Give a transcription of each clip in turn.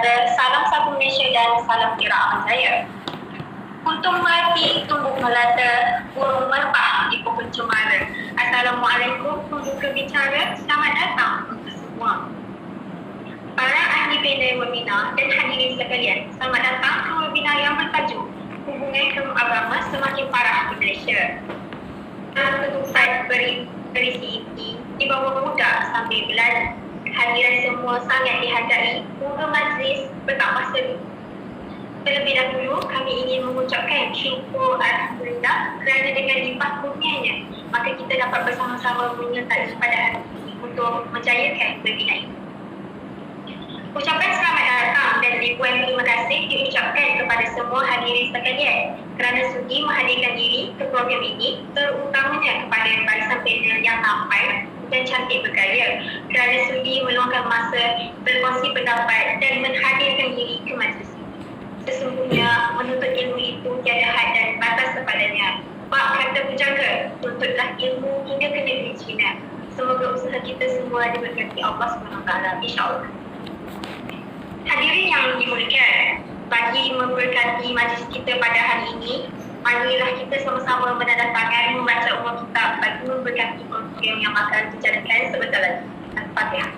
kata salam satu Malaysia dan salam kira aman saya. Kuntum mati tumbuh melata, burung merbah di pohon cemara. Assalamualaikum pembuka bicara, selamat datang untuk semua. Para ahli panel webinar dan hadirin sekalian, selamat datang ke webinar yang bertajuk Hubungan Agama Semakin Parah di Malaysia. Dalam ketutupan berisi ini dibawa mudah sambil berlalu. Hadiran semua sangat dihargai, moga majlis bertambah seru. Terlebih dahulu, kami ingin mengucapkan syukur Alhamdulillah kerana dengan limpah kurnianya, maka kita dapat bersama-sama menyertai pada hari ini untuk menjayakan webinar ini. Ucapan selamat datang dan ribuan terima kasih diucapkan kepada semua hadirin sekalian kerana sudi menghadirkan diri ke program ini, terutamanya kepada barisan panel yang tampan dan cantik bergaya, kerana sudi meluangkan masa berkongsi pendapat dan menghadirkan diri ke majlis. Sesungguhnya menuntut ilmu itu tiada had dan batas kepadanya. Pak kata penjaga, tuntutlah ilmu hingga ke negeri China. Semoga usaha kita semua diberkati Allah SWT, insyaAllah. Hadirin yang dimuliakan, bagi memberkati majlis kita pada hari ini, marilah kita sama-sama menandatangan membaca umum kitab bagi memberkati program yang akan dijalankan sebentar lagi. Al-Fatihah.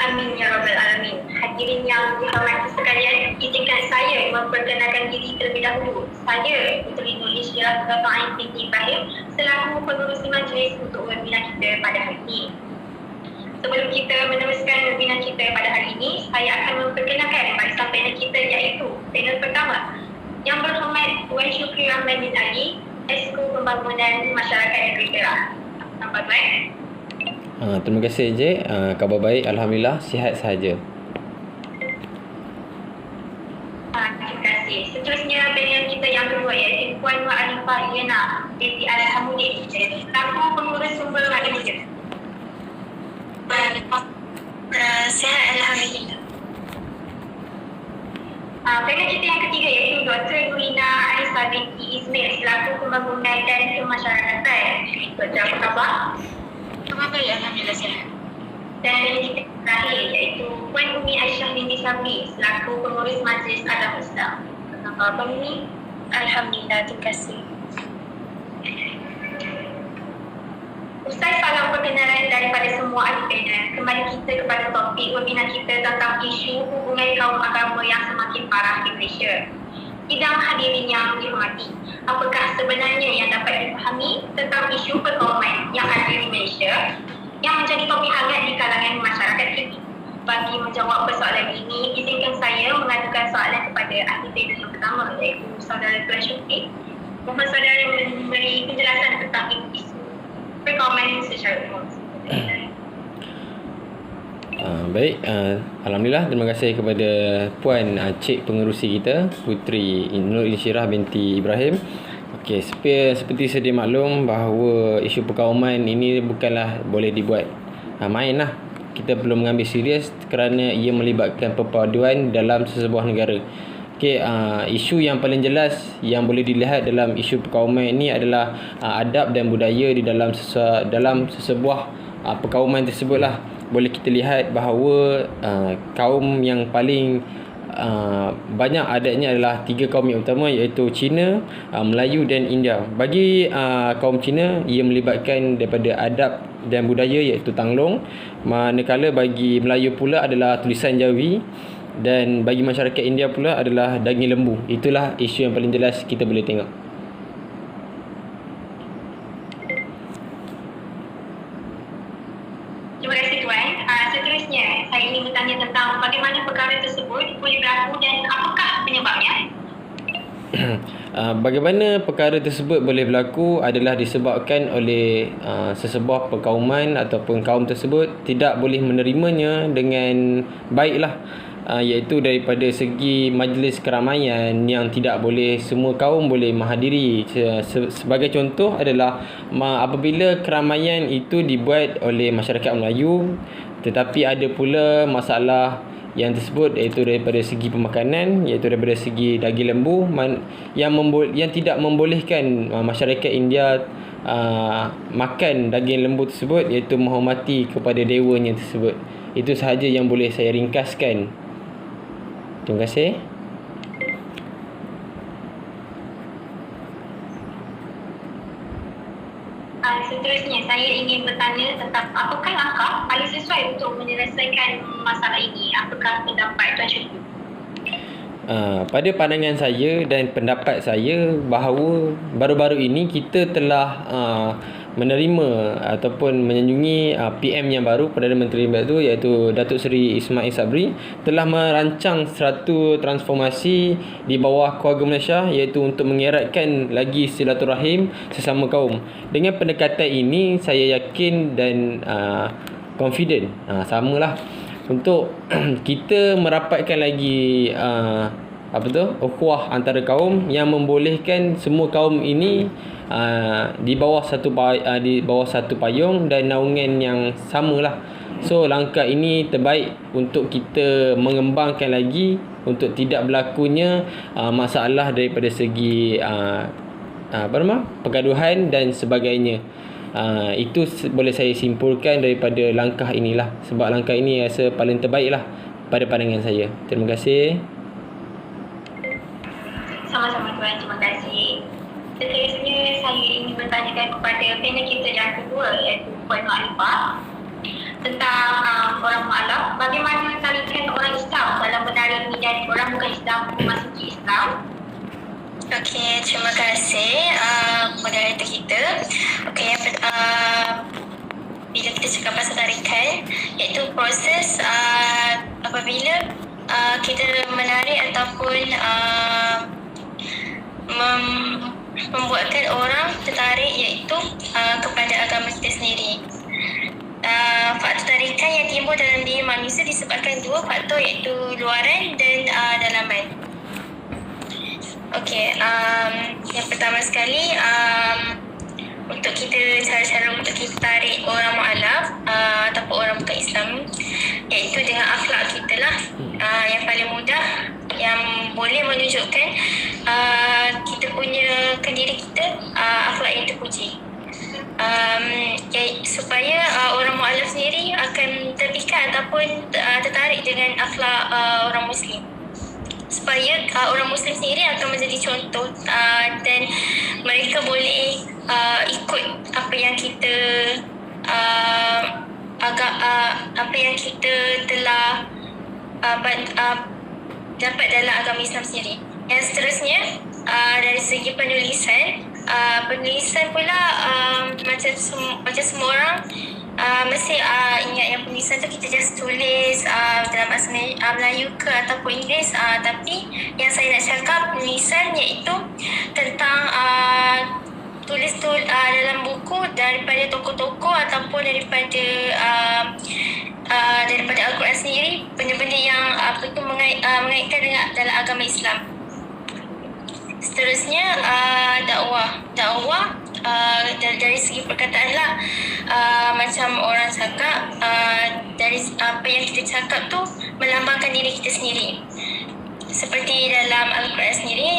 Amin ya Rabbal Alamin. Hadirin yang dihormati sekalian, izinkan saya memperkenalkan diri terlebih dahulu. Saya Puteri Nulisya Dato' Ain binti Ibrahim selaku pengurusi majlis untuk webinar kita pada hari ini. Sebelum kita meneruskan webinar kita pada hari ini, saya akan memperkenalkan barisan panel kita iaitu panel pertama yang berhormat Tuan Syukri Rahman bin Ali, Esko Pembangunan Masyarakat Negeri Perak. Nampak baik? Terima kasih Encik. Khabar baik, Alhamdulillah, sihat sahaja. Terima kasih. Seterusnya panel kita yang kedua iaitu Puan Nur Alifah Iliana binti Alhamudin selaku pengurus sumber manusia. Sihat Alhamdulillah. Panel kita yang ketiga iaitu Dr. Nurina Anissa binti Ismail selaku pembangunan dan kemasyarakatan. Dr. apa khabar? Khabar baik, Alhamdulillah sihat. Dan kita terakhir iaitu Puan Umi Aisyah binti Sabri selaku pengurus majlis Adam Islam. Apa khabar Umi? Alhamdulillah, terima kasih. Usai salam perkenalan daripada semua ahli panel, kembali kita kepada topik webinar kita tentang isu hubungan kaum agama yang semakin parah di Malaysia. Sidang hadirin yang dihormati, apakah sebenarnya yang dapat dipahami tentang isu perkauman yang ada di Malaysia yang menjadi topik hangat di kalangan masyarakat kita? Bagi menjawab persoalan ini, izinkan saya mengajukan soalan kepada ahli panel yang pertama iaitu Saudara Tuan Syukri. Mohon saudara memberi penjelasan tentang isu perkauman secara umum. Baik, Alhamdulillah, terima kasih kepada Puan Cik Pengerusi kita, Puteri Nur Insyirah binti Ibrahim. Okey, seperti sedia maklum bahawa isu perkauman ini bukanlah boleh dibuat main lah. Kita perlu mengambil serius kerana ia melibatkan perpaduan dalam sesebuah negara. Okey, isu yang paling jelas yang boleh dilihat dalam isu perkauman ini adalah adab dan budaya di dalam sesebuah perkauman tersebutlah. Boleh kita lihat bahawa kaum yang paling banyak adatnya adalah 3 kaum yang utama iaitu Cina, Melayu dan India. Bagi kaum Cina, ia melibatkan daripada adab dan budaya iaitu tanglong, manakala bagi Melayu pula adalah tulisan Jawi, dan bagi masyarakat India pula adalah daging lembu. Itulah isu yang paling jelas kita boleh tengok. Terima kasih Tuan. Seterusnya, saya ingin bertanya tentang bagaimana perkara tersebut boleh berlaku dan apakah penyebabnya? Bagaimana perkara tersebut boleh berlaku adalah disebabkan oleh sesebuah perkauman ataupun kaum tersebut tidak boleh menerimanya dengan baiklah, iaitu daripada segi majlis keramaian yang tidak boleh semua kaum boleh menghadiri. Sebagai contoh adalah apabila keramaian itu dibuat oleh masyarakat Melayu, tetapi ada pula masalah yang tersebut, iaitu daripada segi pemakanan, iaitu daripada segi daging lembu yang tidak membolehkan masyarakat India makan daging lembu tersebut, iaitu menghormati kepada dewanya tersebut. Itu sahaja yang boleh saya ringkaskan. Terima kasih. Seterusnya, saya ingin bertanya tentang apakah langkah paling sesuai untuk menyelesaikan masalah ini? Apakah pendapat Tuan Syukur? Pada pandangan saya dan pendapat saya, bahawa baru-baru ini kita telah menerima ataupun menyanjungi PM yang baru, Perdana Menteri yang baru, iaitu Datuk Seri Ismail Sabri, telah merancang satu transformasi di bawah keluarga Malaysia, iaitu untuk mengeratkan lagi silaturahim sesama kaum. Dengan pendekatan ini, saya yakin dan confident, samalah, untuk kita merapatkan lagi ukhuwah antara kaum, yang membolehkan semua kaum ini di bawah satu payung dan naungan yang samalah. So langkah ini terbaik untuk kita mengembangkan lagi, untuk tidak berlakunya masalah daripada segi pergaduhan dan sebagainya. Itu boleh saya simpulkan daripada langkah inilah, sebab langkah ini rasa paling terbaik lah pada pandangan saya. Terima kasih. Sama-sama Tuan, terima kasih. Seterusnya, saya ingin bertanyakan kepada panel kita yang kedua, iaitu Puan Ma'arifah, tentang orang mu'alaf. Bagaimana tarikan orang Islam dalam menarik minat orang bukan Islam memasuki Islam? Okey, terima kasih moderator kita. Okey, bila kita cakap pasal tarikan, iaitu proses apabila kita menarik ataupun membuatkan orang tertarik, iaitu kepada agama kita sendiri. Faktor tarikan yang timbul dalam diri manusia disebabkan dua faktor, iaitu luaran dan dalaman. Okey, yang pertama sekali, untuk kita, cara-cara untuk kita tarik orang mu'alaf ataupun orang bukan Islam, iaitu dengan akhlak kita lah. Yang paling mudah, yang boleh menunjukkan kita punya diri kita, akhlak yang terpuji. Supaya orang mu'alaf sendiri akan terpikat ataupun tertarik dengan akhlak orang Muslim, supaya orang Muslim sendiri akan menjadi contoh dan mereka boleh ikut apa yang kita apa yang kita telah dapat dalam agama Islam sendiri. Yang seterusnya, dari segi penulisan pula, macam semua orang mesti ingat yang penulisan tu kita just tulis dalam bahasa Melayu ke ataupun Inggeris, tapi yang saya nak cakap penulisan iaitu tentang tulis dalam buku daripada tokoh-tokoh ataupun daripada Al-Quran sendiri, benda-benda yang mengaitkan dengan dalam agama Islam. Seterusnya, dakwah dari segi perkataan lah, macam orang cakap, dari apa yang kita cakap tu melambangkan diri kita sendiri. Seperti dalam Al-Quran sendiri,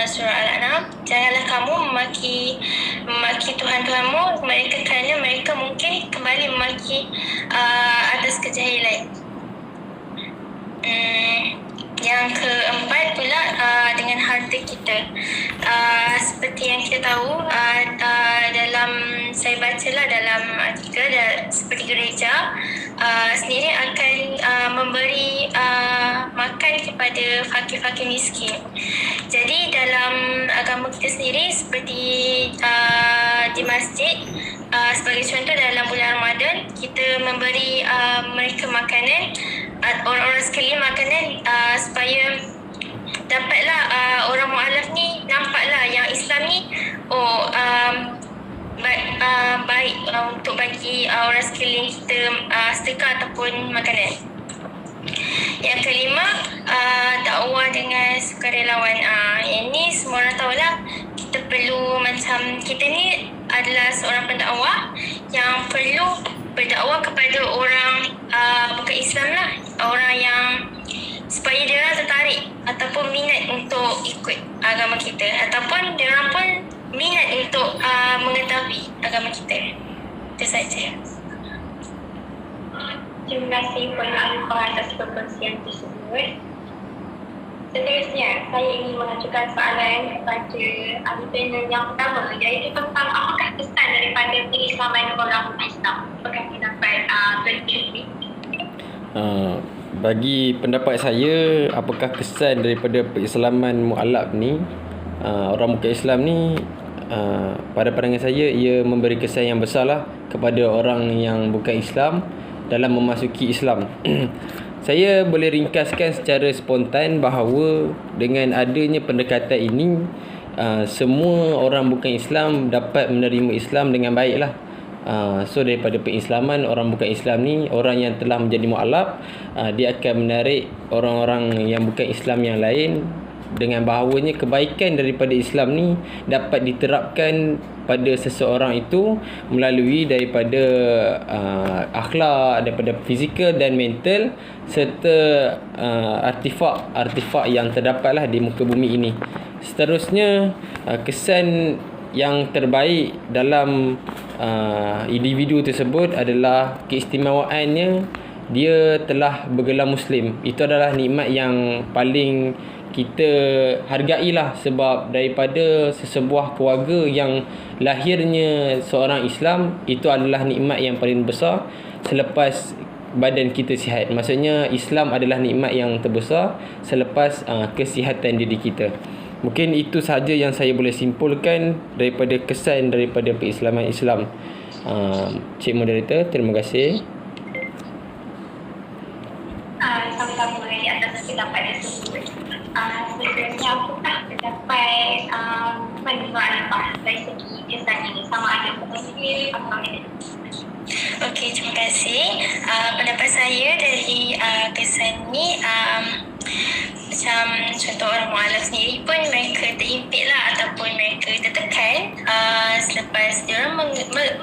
surah Al-An'am, janganlah kamu memaki Tuhan-Tuhanmu mereka, kerana mereka mungkin kembali memaki atas kejahilan. Yang keempat pula, dengan harta kita. Seperti yang kita tahu, saya bacalah dalam artikel, seperti gereja sendiri akan memberi makan kepada fakir-fakir miskin. Jadi dalam agama kita sendiri, seperti di masjid, sebagai contoh dalam bulan Ramadan, kita memberi mereka makanan, orang-orang sekalian makanan, supaya dapatlah orang mu'alaf ni nampaklah yang Islam ni baik untuk bagi orang sekeliling kita sedekah ataupun makanan. Yang kelima, dakwah dengan sukarelawan. Yang ni semua orang tahulah, kita perlu, macam kita ni adalah seorang pendakwah yang perlu berdakwah kepada orang bukan Islam lah, orang yang supaya dia orang tertarik ataupun minat untuk ikut agama kita, ataupun dia orang pun minat untuk mengetahui agama kita. Itu saja. Terima kasih Puan Alifah atas perkongsian tersebut. Seterusnya, saya ingin mengajukan soalan kepada ahli panel yang pertama, iaitu tentang apakah kesan daripada pengislaman orang Islam. Apakah kita dapat bercerita? Bagi pendapat saya, apakah kesan daripada pengislaman mu'alaf ni, orang bukan Islam ni, pada pandangan saya, ia memberi kesan yang besar lah kepada orang yang bukan Islam dalam memasuki Islam. Saya boleh ringkaskan secara spontan bahawa dengan adanya pendekatan ini, semua orang bukan Islam dapat menerima Islam dengan baik lah. So daripada pengislaman orang bukan Islam ni, orang yang telah menjadi mu'alaf, dia akan menarik orang-orang yang bukan Islam yang lain, dengan bahawanya kebaikan daripada Islam ni dapat diterapkan pada seseorang itu melalui daripada akhlak, daripada fizikal dan mental, serta artifak yang terdapatlah di muka bumi ini. Seterusnya, kesan yang terbaik dalam individu tersebut adalah keistimewaannya dia telah bergelar Muslim. Itu adalah nikmat yang paling kita hargailah, sebab daripada sesebuah keluarga yang lahirnya seorang Islam, itu adalah nikmat yang paling besar selepas badan kita sihat. Maksudnya Islam adalah nikmat yang terbesar selepas kesihatan diri kita. Mungkin itu sahaja yang saya boleh simpulkan daripada kesan daripada pengislaman Islam. Cik Moderator, terima kasih. Sama-sama di atas pendapat tersebut. Sebenarnya apakah pendapat Puan Alifah dari segi kesan ini, sama ada positif atau negatif? Okey, terima kasih. Pendapat saya dari kesan ni, macam contoh orang mu'alaf sendiri pun mereka terimpit lah ataupun mereka tertekan selepas dia orang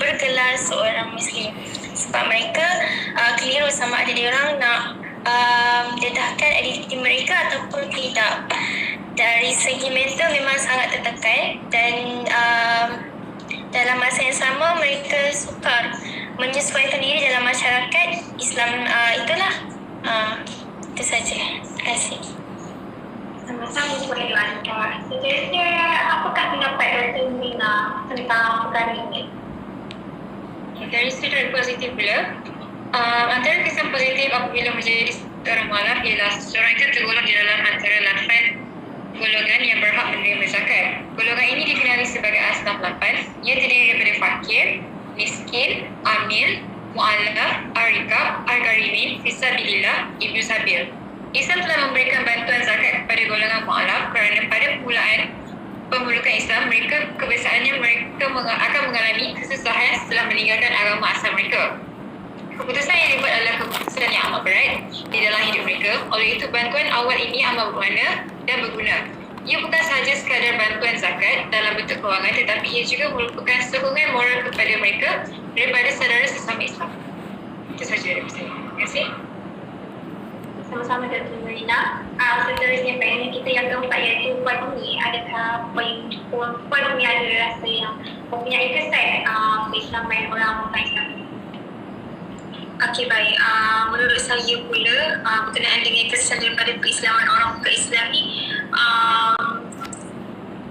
bergelar seorang Muslim, sebab mereka keliru sama ada dia orang nak dedahkan identiti mereka ataupun tidak. Dari segi mental memang sangat tertekan, dan dalam masa yang sama mereka sukar menyesuaikan diri dalam masyarakat Islam. Itulah itu saja. Terima kasih. Sama-sama Puan Alifah. Seterusnya, apakah pendapat Dr. Nina tentang perkara ini? Dari sudut positif pula, antara kesan positif apabila menjadi seorang mu'alaf ialah seseorang itu tergolong di dalam antara 8 golongan yang berhak menerima zakat. Golongan ini dikenali sebagai asnaf 8. Ia terdiri daripada fakir, miskin, amil, mu'alaf, ar-rikab, al-gharimin, fisabilillah, ibnu sabil. Islam telah memberikan bantuan zakat kepada golongan mu'alaf kerana pada permulaan pemeluk Islam, mereka kebiasaannya mereka akan mengalami kesusahan setelah meninggalkan agama asal mereka. Keputusan yang dibuat adalah keputusan yang amat berat di dalam hidup mereka. Oleh itu, bantuan awal ini amat bermakna dan berguna. Ia bukan sahaja sekadar bantuan zakat dalam bentuk kewangan, tetapi ia juga merupakan sokongan moral kepada mereka daripada saudara sesama Islam. Itu sahaja dari saya. Terima kasih. Sama-sama Dr. Nina. Seterusnya panel kita yang keempat, iaitu Puan Umi. Adakah Puan Umi ada rasa yang mempunyai kesan keislaman orang bukan Islam? Okey, baik. Menurut saya pula, berkenaan dengan kesan daripada keislaman orang bukan Islam ni,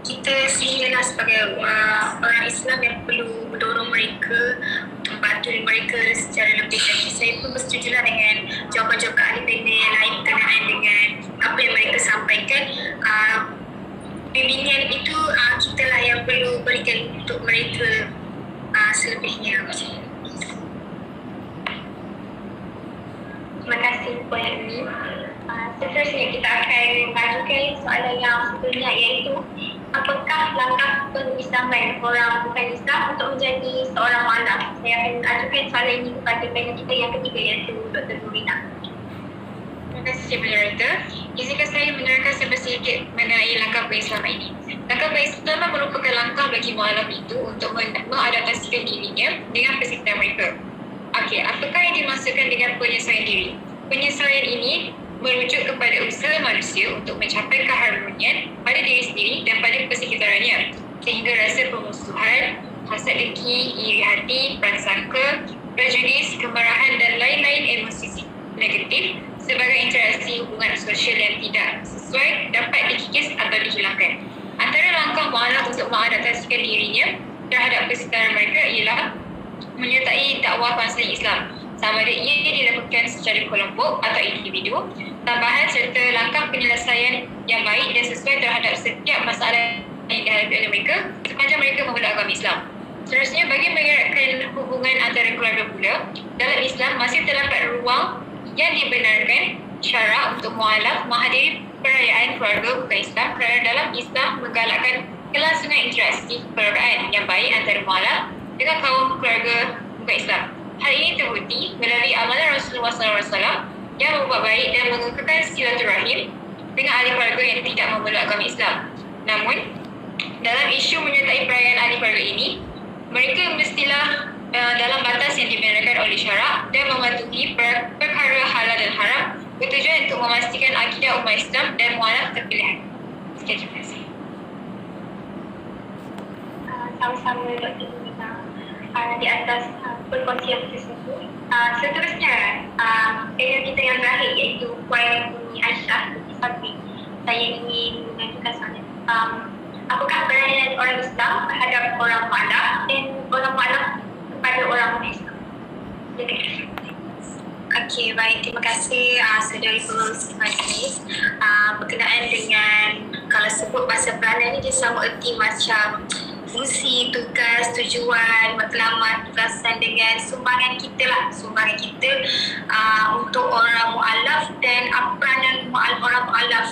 kita sebenarnya sebagai orang Islam yang perlu mendorong mereka, membantu mereka secara lebih lagi. Saya pun bersetujulah dengan jawapan-jawapan ahli panel yang lain berkenaan dengan apa yang mereka sampaikan. Bimbingan itu kita lah yang perlu berikan untuk mereka selebihnya. Terima kasih Puan Umi. Seterusnya kita akan mengajukan soalan yang seterusnya, iaitu apakah langkah pengislaman orang bukan Islam untuk menjadi seorang mu'alaf? Saya akan ajukan soalan ini kepada panel kita yang ketiga, iaitu Dr. Nurina. Terima kasih Cik Moderator. Izinkan saya menerangkan sedikit mengenai langkah pengislaman ini. Langkah pengislaman merupakan langkah bagi mu'alaf itu untuk mengadaptasikan dirinya dengan persekitaran mereka. Okey, apakah yang dimaksudkan dengan penyesuaian diri? Penyesuaian ini merujuk kepada usaha manusia untuk mencapai keharmonian pada diri sendiri dan pada persekitarannya, sehingga rasa permusuhan, hasad dengki, iri hati, prasangka, prejudis, kemarahan dan lain-lain emosi negatif sebagai interaksi hubungan sosial yang tidak sesuai dapat dikikis atau dihilangkan. Antara langkah mu'alaf untuk mengadaptasikan dirinya terhadap persekitaran mereka ialah menyertai dakwah konseling Islam, sama ada ia dilakukan secara kelompok atau individu, tambahan serta langkah penyelesaian yang baik dan sesuai terhadap setiap masalah yang dihadapi oleh mereka sepanjang mereka memeluk agama Islam. Seterusnya, bagi mengeratkan hubungan antara keluarga pula, dalam Islam masih terdapat ruang yang dibenarkan syarak untuk mu'alaf menghadiri perayaan keluarga bukan Islam, kerana dalam Islam menggalakkan kelangsungan interaksi kekeluargaan yang baik antara mu'alaf dengan kaum keluarga bukan Islam. Hal ini terbukti melalui amalan Rasulullah SAW yang membuat baik dan mengekalkan silaturahim dengan ahli keluarga yang tidak memeluk agama Islam. Namun, dalam isu menyertai perayaan ahli keluarga ini, mereka mestilah dalam batas yang dibenarkan oleh syarak dan mematuhi perkara halal dan haram bertujuan untuk memastikan akidah umat Islam dan mu'alaf terpilihan. Sekian, terima kasih. Sama-sama Dr. Nina di atas perkongsian tersebut. Seterusnya, panel kita yang terakhir iaitu Puan Aisyah Fatri. Saya ingin mengajukan soalan. Apakah peranan orang Islam terhadap orang mu'alaf dan orang mu'alaf kepada orang non-Islam? Okey, baik. Terima kasih saudari pengurusi majlis. Berkenaan dengan, kalau sebut bahasa peranan ni dia sama erti macam fungsi, tugas, tujuan, matlamat, tugasan dengan sumbangan kita lah. Sumbangan kita untuk orang mu'alaf dan peranan orang mu'alaf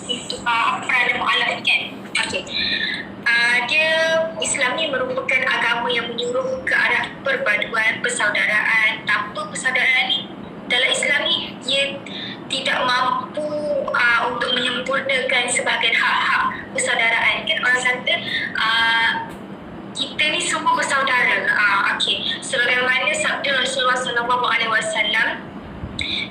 untuk peranan mu'alaf kan. Okey. Dia Islam ni merupakan agama yang menyuruh ke arah perpaduan, persaudaraan. Tanpa persaudaraan ni, dalam Islam ni dia tidak mampu untuk menyempurnakan sebahagian hak-hak persaudaraan. Kan orang kata kita ni semua bersaudara. Okey. Sebagaimana sabda Rasulullah SAW,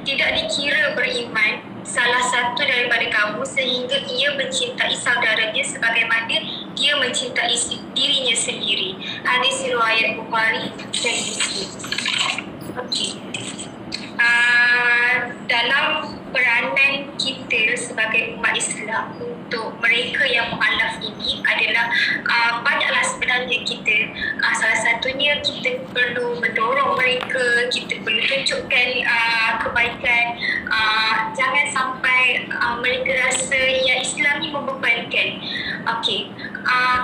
tidak dikira beriman salah satu daripada kamu sehingga ia mencintai saudaranya sebagaimana dia mencintai dirinya sendiri. Hadis riwayat Bukhari dan Muslim. Okey. Dalam peranan kita sebagai umat Islam untuk mereka yang mu'alaf ini adalah banyaklah sebenarnya kita. Salah satunya kita perlu mendorong mereka, kita perlu tunjukkan kebaikan. Jangan sampai mereka rasa yang Islam ni membebankan. Okey,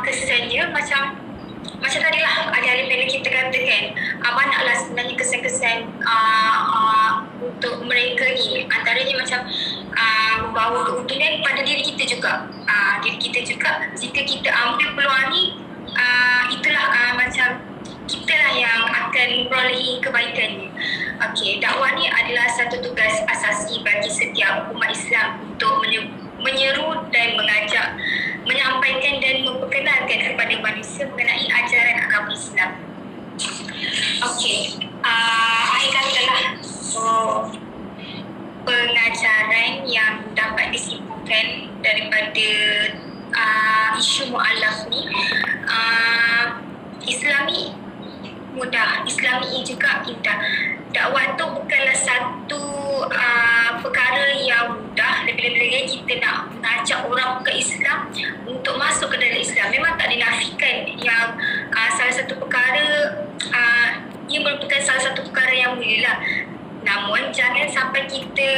kesannya macam tadilah ada ahli panel kita katakan, banyaklah sebenarnya kesan-kesan untuk mereka ni. Antaranya macam membawa keuntungan pada diri kita juga. Jika kita ambil peluang ni, itulah macam kita lah yang akan memperolehi kebaikannya. Okey, dakwah ni adalah satu tugas asasi bagi setiap umat Islam untuk menyeru dan mengajak, menyampaikan dan memperkenalkan kepada manusia mengenai ajaran agama Islam. Okey, akhir katalah pengajaran yang dapat disimpulkan daripada isu mu'alaf ni, Islami mudah, Islami juga indah. Dakwah tu bukanlah satu perkara yang mudah. Lebih-lebih lagi kita nak mengajak orang ke Islam untuk masuk ke dalam Islam. Memang tak dinafikan yang salah satu perkara ia merupakan salah satu perkara yang mulia lah. Namun jangan sampai kita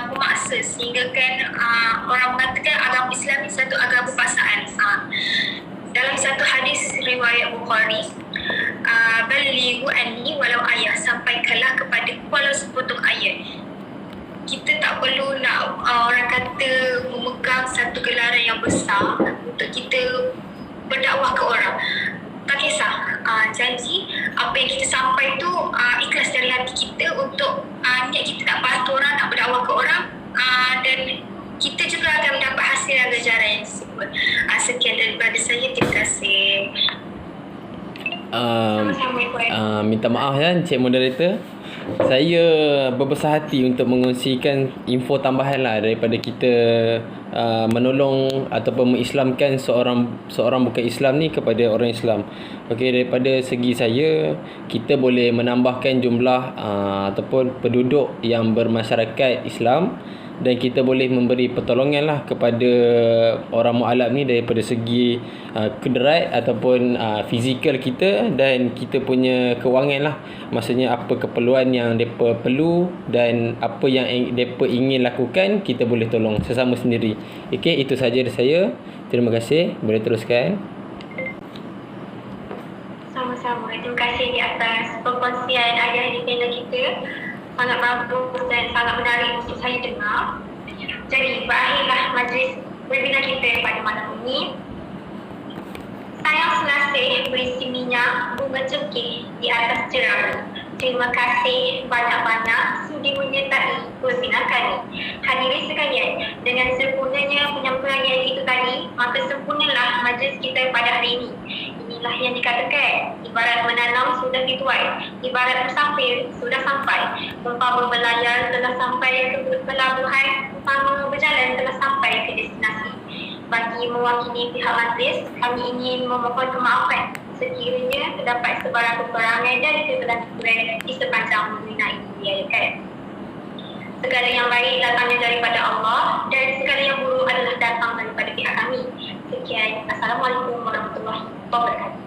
memaksa sehingga kan orang mengatakan agama Islam ni satu agama paksaan. Dalam satu hadis riwayat Bukhari, balighu anni walau ayat, sampaikanlah kepada walau sepotong ayat. Kita tak perlu nak orang kata memegang satu gelaran yang besar untuk kita berdakwah ke orang. Tak kisah, janji apa yang kita sampai tu ikhlas dari hati kita untuk niat kita nak bantu orang, nak berdakwah ke orang, dan kita juga akan mendapat hasil dan ganjaran yang disebut. Sekian daripada saya, terima kasih. Minta maaf ya Encik Moderator, Saya berbesar hati untuk mengongsikan info tambahan lah daripada kita menolong ataupun mengislamkan seorang bukan Islam ni kepada orang Islam. Okey, daripada segi saya, kita boleh menambahkan jumlah ataupun penduduk yang bermasyarakat Islam, dan kita boleh memberi pertolongan lah kepada orang mu'alaf ni daripada segi kudarat ataupun fizikal kita, dan kita punya kewangan lah. Maksudnya apa keperluan yang mereka perlu dan apa yang mereka ingin lakukan, kita boleh tolong sesama sendiri. Okey, itu saja dari saya. Terima kasih. Boleh teruskan. Sama-sama. Terima kasih di atas perkongsian ayah di panel kita. Sangat bagus dan sangat menarik untuk saya dengar. Jadi, berakhirlah majlis webinar kita pada malam ini. Sayang selasih berisi minyak bunga cengkeh di atas jerami. Terima kasih banyak-banyak sudi menyertai webinar kami. Hadirin sekalian, dengan sempurnanya penyampaian itu tadi, maka sempurnalah majlis kita pada hari ini. Inilah yang dikatakan, ibarat menanam sudah dituai, ibarat musafir sudah sampai, umpama berlayar telah sampai ke pelabuhan, umpama berjalan telah sampai ke destinasi. Bagi mewakili pihak majlis, kami ingin memohon kemaafan sekiranya terdapat sebarang kekurangan dan kesalahan di sepanjang webinar ini diadakan. Segala yang baik datangnya daripada Allah dan segala yang buruk adalah datang daripada pihak kami. Sekian. Assalamualaikum warahmatullahi wabarakatuh.